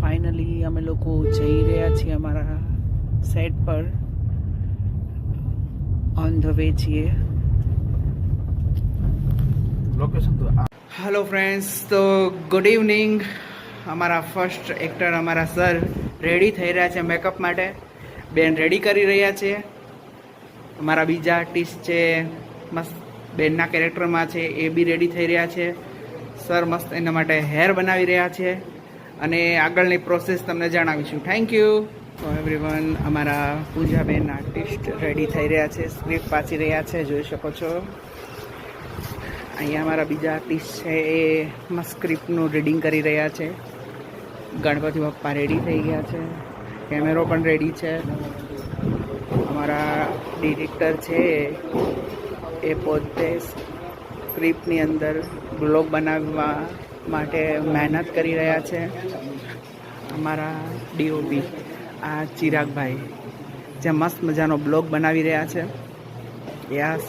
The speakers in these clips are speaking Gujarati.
ફાઇનલી અમે લોકો જઈ રહ્યા છીએ અમારા સેટ પર. ઓન ધ વે છીએ. લોકેશન તો હેલો ફ્રેન્ડ્સ, તો ગુડ ઇવનિંગ. અમારા ફર્સ્ટ એક્ટર અમારા સર રેડી થઈ રહ્યા છે મેકઅપ માટે. બેન રેડી કરી રહ્યા છે. અમારા બીજા આર્ટિસ્ટ છે મસ્ત બેનના કેરેક્ટરમાં છે, એ બી રેડી થઈ રહ્યા છે. સર મસ્ત એના માટે હેર બનાવી રહ્યા છે અને આગળની પ્રોસેસ તમને જણાવીશું. Thank you. તો એવરીવન, અમારા પૂજાબેન આર્ટિસ્ટ રેડી થઈ રહ્યા છે, સ્ક્રિપ્ટ વાંચી રહ્યા છે, જોઈ શકો છો. અહીંયા અમારા બીજા આર્ટિસ્ટ છે એ મસ્ત સ્ક્રિપ્ટનું રીડિંગ કરી રહ્યા છે. ગણપતિ બાપ્પા રેડી થઈ ગયા છે, કેમેરો પણ રેડી છે. અમારા ડિરેક્ટર છે એ પોતે સ્ક્રિપ્ટની અંદર બ્લોગ બનાવવા માટે મહેનત કરી રહ્યા છે. અમારા ડીઓપી આ ચિરાગભાઈ જે મસ્ત મજાનો બ્લોગ બનાવી રહ્યા છે. યસ,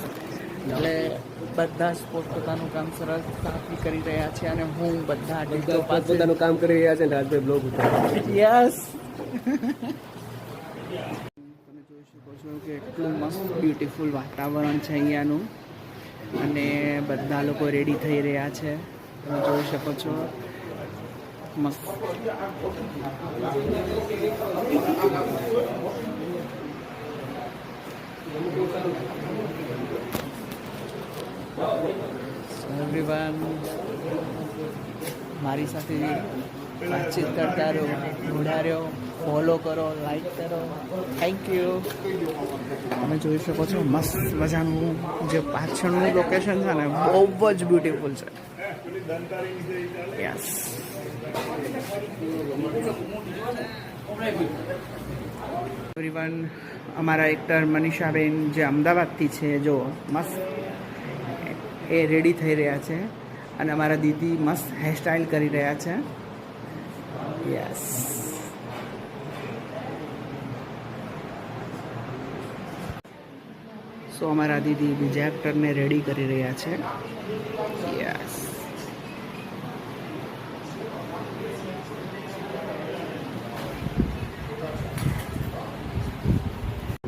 એટલે બધા જ પોતપોતાનું કામ સરળતાથી કરી રહ્યા છે અને હું બધા પોતાનું કામ કરી રહ્યા છે. Rajbhai blog yes. તમે જોઈ શકો છો કે એટલું મસ્ત બ્યુટીફુલ વાતાવરણ છે અહીંયાનું અને બધા લોકો રેડી થઈ રહ્યા છે. તમે જોઈ શકો છો મસ્ત. એવરીવન, મારી સાથે વાતચીત કરતા રહો, જોડા રહો, ફોલો કરો, લાઈક કરો. Thank you. તમે જોઈ શકો છો મસ્ત મજાનું જે પાછળનું લોકેશન છે ને બહુ જ બ્યુટીફુલ છે. યસ. એવરીવન, અમારા એક્ટર મનીષાબેન જે અમદાવાદથી છે, જો મસ્ત એ રેડી થઈ રહ્યા છે અને અમારા દીદી મસ્ત હેરસ્ટાઈલ કરી રહ્યા છે. યસ. સો અમારા દીદી બીજા એક્ટરને રેડી કરી રહ્યા છે. યસ.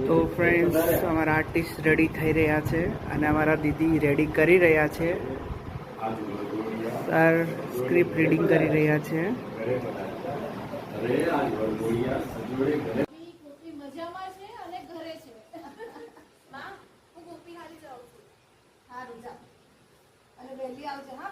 તો ફ્રેન્ડ્સ, અમારા આર્ટિસ્ટ રેડી થઈ રહ્યા છે અને અમારા દીદી રેડી કરી રહ્યા છે. સર સ્ક્રિપ્ટ રીડિંગ કરી રહ્યા છે. અને વહેલી આવજો. હા.